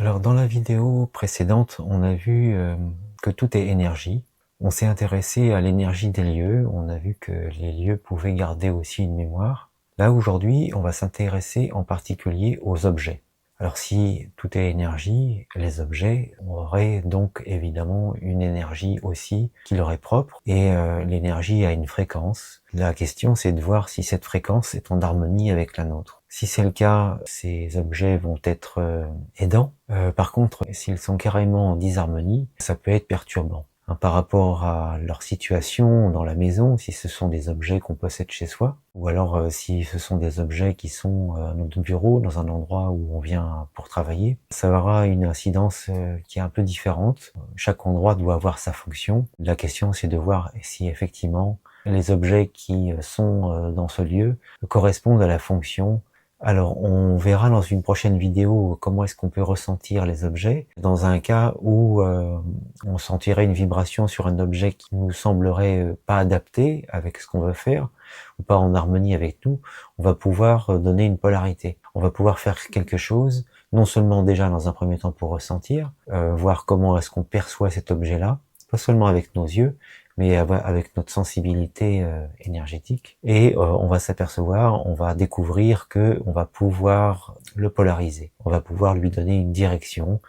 Alors dans la vidéo précédente, on a vu que tout est énergie. On s'est intéressé à l'énergie des lieux, on a vu que les lieux pouvaient garder aussi une mémoire. Là aujourd'hui, on va s'intéresser en particulier aux objets. Alors si tout est énergie, les objets auraient donc évidemment une énergie aussi qui leur est propre, et l'énergie a une fréquence. La question c'est de voir si cette fréquence est en harmonie avec la nôtre. Si c'est le cas, ces objets vont être aidants. Par contre, s'ils sont carrément en disharmonie, ça peut être perturbant. Par rapport à leur situation dans la maison, si ce sont des objets qu'on possède chez soi, ou alors si ce sont des objets qui sont à notre bureau, dans un endroit où on vient pour travailler, ça aura une incidence qui est un peu différente. Chaque endroit doit avoir sa fonction. La question c'est de voir si effectivement les objets qui sont dans ce lieu correspondent à la fonction. Alors, on verra dans une prochaine vidéo comment est-ce qu'on peut ressentir les objets. Dans un cas où on sentirait une vibration sur un objet qui nous semblerait pas adapté avec ce qu'on veut faire, ou pas en harmonie avec nous, on va pouvoir donner une polarité. On va pouvoir faire quelque chose, non seulement déjà dans un premier temps pour ressentir, voir comment est-ce qu'on perçoit cet objet-là, pas seulement avec nos yeux, mais avec notre sensibilité énergétique, et on va s'apercevoir, on va découvrir que on va pouvoir le polariser, on va pouvoir lui donner une direction.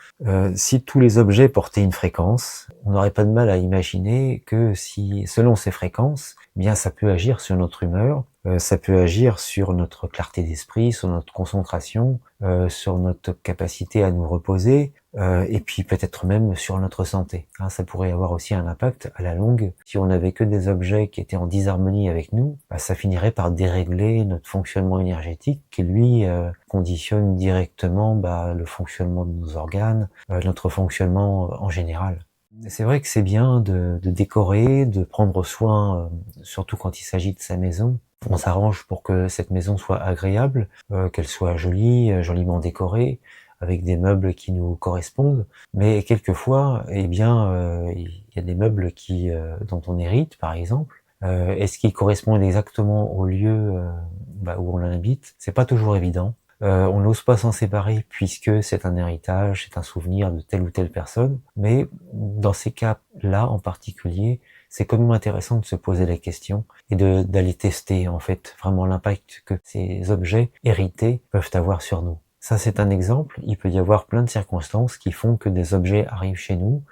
Si tous les objets portaient une fréquence, on n'aurait pas de mal à imaginer que si, selon ces fréquences, eh bien ça peut agir sur notre humeur, ça peut agir sur notre clarté d'esprit, sur notre concentration, sur notre capacité à nous reposer, et puis peut-être même sur notre santé. Ça pourrait avoir aussi un impact à la longue. Si on n'avait que des objets qui étaient en disharmonie avec nous, ça finirait par dérégler notre fonctionnement énergétique qui lui conditionne directement le fonctionnement de nos organes, notre fonctionnement en général. C'est vrai que c'est bien de décorer, de prendre soin, surtout quand il s'agit de sa maison. On s'arrange pour que cette maison soit agréable, qu'elle soit jolie, joliment décorée, avec des meubles qui nous correspondent. Mais quelquefois, eh bien, il y a des meubles dont on hérite, par exemple. Est-ce qu'ils correspondent exactement au lieu où on habite? C'est pas toujours évident. On n'ose pas s'en séparer puisque c'est un héritage, c'est un souvenir de telle ou telle personne. Mais dans ces cas-là en particulier, c'est quand même intéressant de se poser la question et d'aller tester en fait vraiment l'impact que ces objets hérités peuvent avoir sur nous. Ça, c'est un exemple. Il peut y avoir plein de circonstances qui font que des objets arrivent chez nous.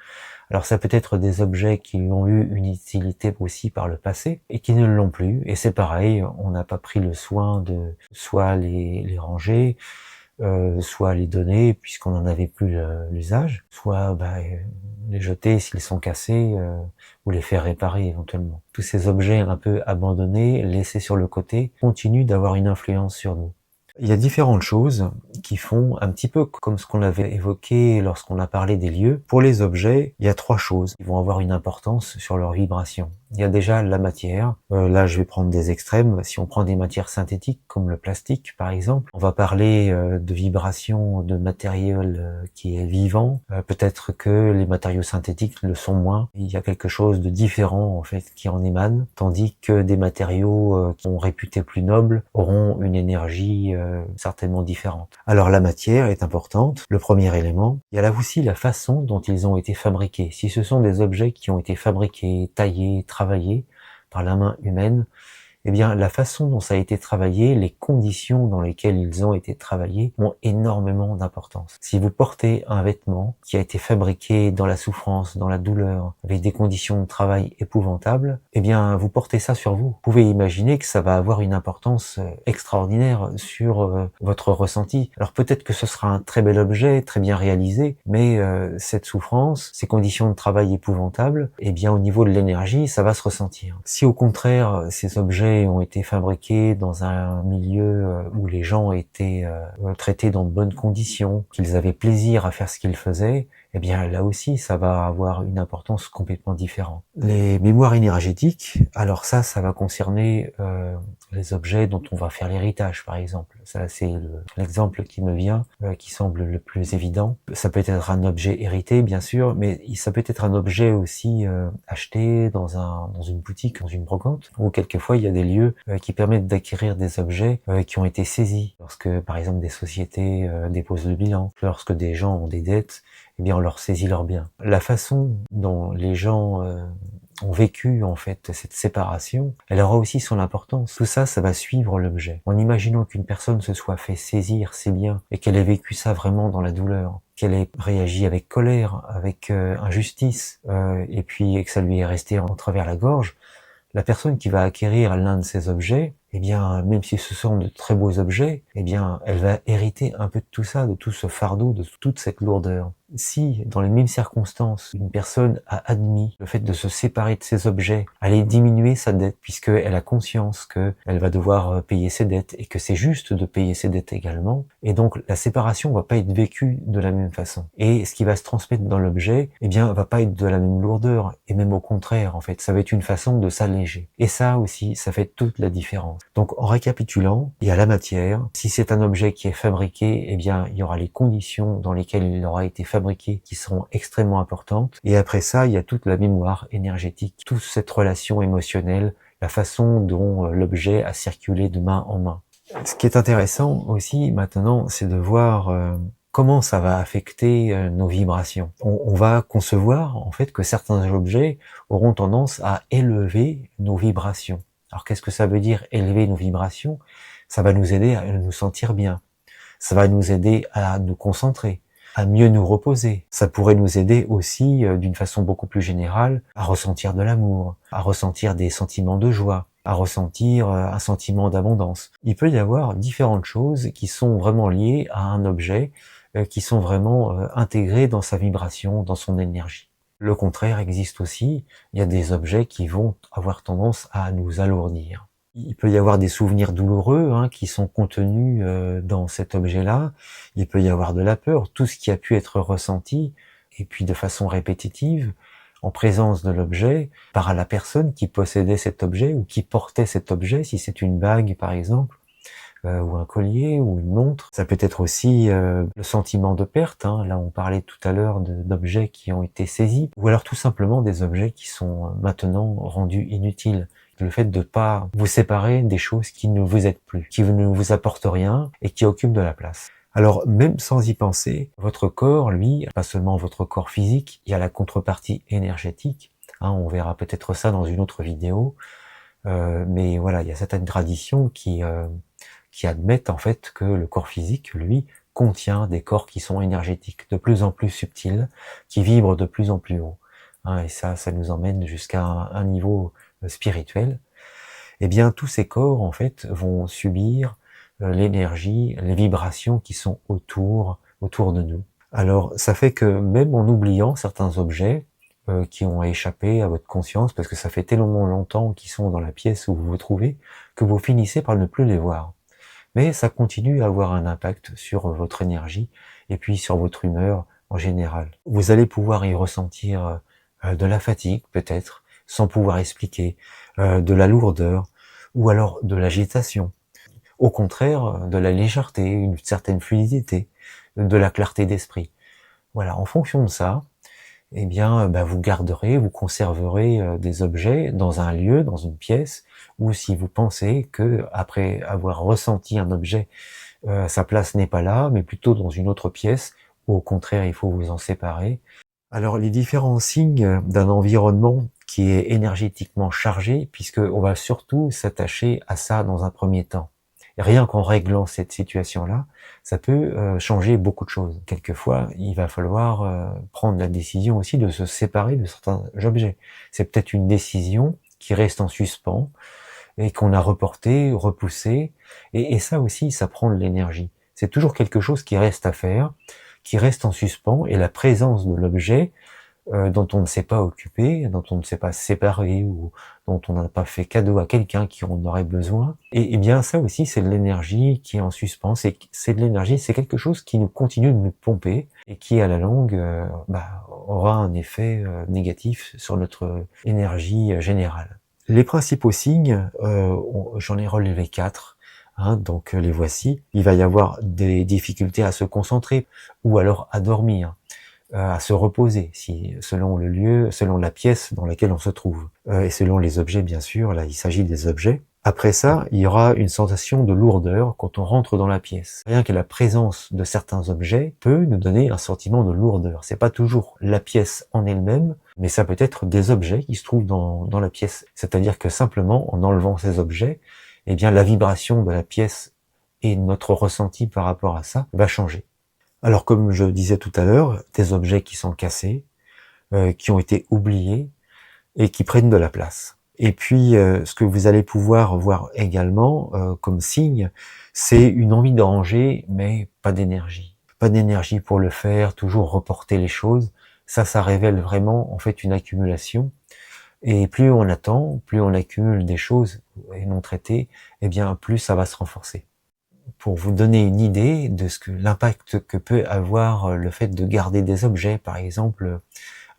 Alors ça peut être des objets qui ont eu une utilité aussi par le passé et qui ne l'ont plus. Et c'est pareil, on n'a pas pris le soin de soit les ranger, soit les donner puisqu'on n'en avait plus l'usage, soit les jeter s'ils sont cassés, ou les faire réparer éventuellement. Tous ces objets un peu abandonnés, laissés sur le côté, continuent d'avoir une influence sur nous. Il y a différentes choses qui font un petit peu comme ce qu'on avait évoqué lorsqu'on a parlé des lieux. Pour les objets, il y a trois choses qui vont avoir une importance sur leur vibration. Il y a déjà la matière. Là, je vais prendre des extrêmes. Si on prend des matières synthétiques comme le plastique, par exemple, on va parler de vibration de matériel qui est vivant. Peut-être que les matériaux synthétiques le sont moins. Il y a quelque chose de différent en fait qui en émane, tandis que des matériaux qui sont réputés plus nobles auront une énergie certainement différente. Alors la matière est importante, le premier élément. Il y a là aussi la façon dont ils ont été fabriqués. Si ce sont des objets qui ont été fabriqués, taillés, travaillés par la main humaine, eh bien, la façon dont ça a été travaillé, les conditions dans lesquelles ils ont été travaillés ont énormément d'importance. Si vous portez un vêtement qui a été fabriqué dans la souffrance, dans la douleur, avec des conditions de travail épouvantables, eh bien, vous portez ça sur vous. Vous pouvez imaginer que ça va avoir une importance extraordinaire sur votre ressenti. Alors peut-être que ce sera un très bel objet, très bien réalisé, mais cette souffrance, ces conditions de travail épouvantables, eh bien, au niveau de l'énergie, ça va se ressentir. Si au contraire, ces objets ont été fabriqués dans un milieu où les gens étaient traités dans de bonnes conditions, qu'ils avaient plaisir à faire ce qu'ils faisaient, eh bien là aussi ça va avoir une importance complètement différente. Les mémoires énergétiques, alors ça va concerner les objets dont on va faire l'héritage, par exemple. Ça, c'est l'exemple qui me vient, qui semble le plus évident. Ça peut être un objet hérité, bien sûr, mais ça peut être un objet aussi acheté dans une boutique, dans une brocante, ou quelquefois il y a des lieux qui permettent d'acquérir des objets qui ont été saisis. Lorsque, par exemple, des sociétés déposent le bilan, lorsque des gens ont des dettes, eh bien, on leur saisit leurs biens. La façon dont les gens ont vécu en fait cette séparation, elle aura aussi son importance. Tout ça, ça va suivre l'objet. En imaginant qu'une personne se soit fait saisir ses biens et qu'elle ait vécu ça vraiment dans la douleur, qu'elle ait réagi avec colère, avec injustice, et puis que ça lui est resté en travers la gorge, la personne qui va acquérir l'un de ces objets, eh bien, même si ce sont de très beaux objets, eh bien, elle va hériter un peu de tout ça, de tout ce fardeau, de toute cette lourdeur. Si, dans les mêmes circonstances, une personne a admis le fait de se séparer de ses objets, allait diminuer sa dette, puisqu'elle a conscience qu'elle va devoir payer ses dettes, et que c'est juste de payer ses dettes également, et donc la séparation va pas être vécue de la même façon. Et ce qui va se transmettre dans l'objet, eh bien, va pas être de la même lourdeur, et même au contraire, en fait, ça va être une façon de s'alléger. Et ça aussi, ça fait toute la différence. Donc, en récapitulant, il y a la matière. Si c'est un objet qui est fabriqué, eh bien, il y aura les conditions dans lesquelles il aura été fabriqué qui seront extrêmement importantes. Et après ça, il y a toute la mémoire énergétique, toute cette relation émotionnelle, la façon dont l'objet a circulé de main en main. Ce qui est intéressant aussi maintenant, c'est de voir comment ça va affecter nos vibrations. On va concevoir en fait que certains objets auront tendance à élever nos vibrations. Alors qu'est-ce que ça veut dire élever nos vibrations? Ça va nous aider à nous sentir bien. Ça va nous aider à nous concentrer, à mieux nous reposer. Ça pourrait nous aider aussi, d'une façon beaucoup plus générale, à ressentir de l'amour, à ressentir des sentiments de joie, à ressentir un sentiment d'abondance. Il peut y avoir différentes choses qui sont vraiment liées à un objet, qui sont vraiment intégrées dans sa vibration, dans son énergie. Le contraire existe aussi, il y a des objets qui vont avoir tendance à nous alourdir. Il peut y avoir des souvenirs douloureux qui sont contenus dans cet objet-là, il peut y avoir de la peur, tout ce qui a pu être ressenti, et puis de façon répétitive, en présence de l'objet, par la personne qui possédait cet objet ou qui portait cet objet, si c'est une bague par exemple, ou un collier, ou une montre. Ça peut être aussi le sentiment de perte, là on parlait tout à l'heure d'objets qui ont été saisis, ou alors tout simplement des objets qui sont maintenant rendus inutiles. Le fait de pas vous séparer des choses qui ne vous aident plus, qui ne vous apportent rien et qui occupent de la place. Alors même sans y penser, votre corps, lui, pas seulement votre corps physique, il y a la contrepartie énergétique, on verra peut-être ça dans une autre vidéo, mais voilà, il y a certaines traditions qui admettent en fait que le corps physique, lui, contient des corps qui sont énergétiques, de plus en plus subtils, qui vibrent de plus en plus haut. Et ça nous emmène jusqu'à un niveau spirituel. Eh bien, tous ces corps, en fait, vont subir l'énergie, les vibrations qui sont autour de nous. Alors, ça fait que même en oubliant certains objets qui ont échappé à votre conscience, parce que ça fait tellement longtemps qu'ils sont dans la pièce où vous vous trouvez, que vous finissez par ne plus les voir. Mais ça continue à avoir un impact sur votre énergie et puis sur votre humeur en général. Vous allez pouvoir y ressentir de la fatigue peut-être, sans pouvoir expliquer, de la lourdeur ou alors de l'agitation. Au contraire, de la légèreté, une certaine fluidité, de la clarté d'esprit. Voilà, en fonction de ça, eh bien, vous garderez, vous conserverez des objets dans un lieu, dans une pièce, ou si vous pensez que après avoir ressenti un objet, sa place n'est pas là, mais plutôt dans une autre pièce, ou au contraire, il faut vous en séparer. Alors, les différents signes d'un environnement qui est énergétiquement chargé, puisque on va surtout s'attacher à ça dans un premier temps. Et rien qu'en réglant cette situation-là, ça peut changer beaucoup de choses. Quelquefois, il va falloir prendre la décision aussi de se séparer de certains objets. C'est peut-être une décision qui reste en suspens et qu'on a reporté, repoussé. Et ça aussi, ça prend de l'énergie. C'est toujours quelque chose qui reste à faire, qui reste en suspens, et la présence de l'objet dont on ne s'est pas occupé, dont on ne s'est pas séparé, ou dont on n'a pas fait cadeau à quelqu'un qui en aurait besoin. Et bien ça aussi, c'est de l'énergie qui est en suspens, c'est de l'énergie, c'est quelque chose qui nous continue de nous pomper, et qui à la longue aura un effet négatif sur notre énergie générale. Les principaux signes, j'en ai relevé 4, hein, donc les voici. Il va y avoir des difficultés à se concentrer ou alors à dormir, à se reposer, selon le lieu, selon la pièce dans laquelle on se trouve, et selon les objets bien sûr, là il s'agit des objets. Après ça, il y aura une sensation de lourdeur quand on rentre dans la pièce. Rien que la présence de certains objets peut nous donner un sentiment de lourdeur. C'est pas toujours la pièce en elle-même, mais ça peut être des objets qui se trouvent dans la pièce. C'est-à-dire que simplement, en enlevant ces objets, eh bien la vibration de la pièce et notre ressenti par rapport à ça va changer. Alors comme je disais tout à l'heure, des objets qui sont cassés, qui ont été oubliés et qui prennent de la place. Et puis, ce que vous allez pouvoir voir également comme signe, c'est une envie de ranger, mais pas d'énergie. Pas d'énergie pour le faire, toujours reporter les choses. Ça révèle vraiment en fait une accumulation. Et plus on attend, plus on accumule des choses et non traitées, eh bien plus ça va se renforcer. Pour vous donner une idée de ce que l'impact que peut avoir le fait de garder des objets, par exemple,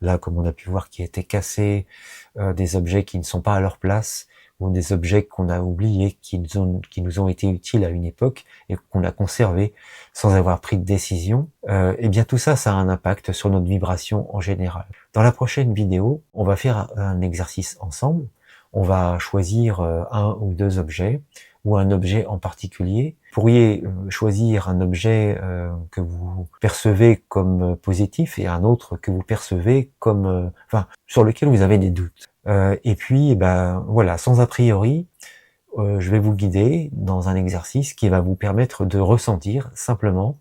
là comme on a pu voir qui étaient cassés, des objets qui ne sont pas à leur place, ou des objets qu'on a oubliés, qui nous ont été utiles à une époque et qu'on a conservés sans avoir pris de décision, et bien tout ça, ça a un impact sur notre vibration en général. Dans la prochaine vidéo, on va faire un exercice ensemble. On va choisir un ou deux objets, ou un objet en particulier. Vous pourriez choisir un objet que vous percevez comme positif et un autre que vous percevez comme, sur lequel vous avez des doutes. Et puis, ben voilà, sans a priori, je vais vous guider dans un exercice qui va vous permettre de ressentir simplement,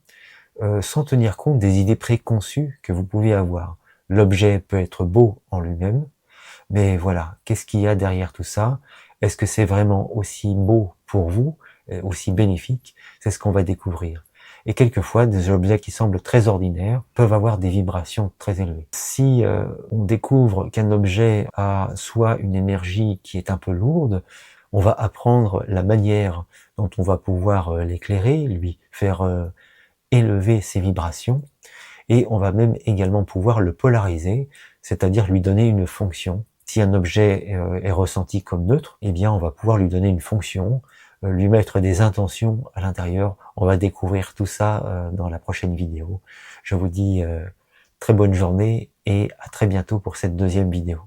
sans tenir compte des idées préconçues que vous pouvez avoir. L'objet peut être beau en lui-même, mais voilà, qu'est-ce qu'il y a derrière tout ça? Est-ce que c'est vraiment aussi beau pour vous, aussi bénéfique? C'est ce qu'on va découvrir. Et quelquefois, des objets qui semblent très ordinaires peuvent avoir des vibrations très élevées. Si on découvre qu'un objet a soit une énergie qui est un peu lourde, on va apprendre la manière dont on va pouvoir l'éclairer, lui faire élever ses vibrations, et on va même également pouvoir le polariser, c'est-à-dire lui donner une fonction. Si un objet est ressenti comme neutre, eh bien on va pouvoir lui donner une fonction, lui mettre des intentions à l'intérieur. On va découvrir tout ça dans la prochaine vidéo. Je vous dis très bonne journée et à très bientôt pour cette deuxième vidéo.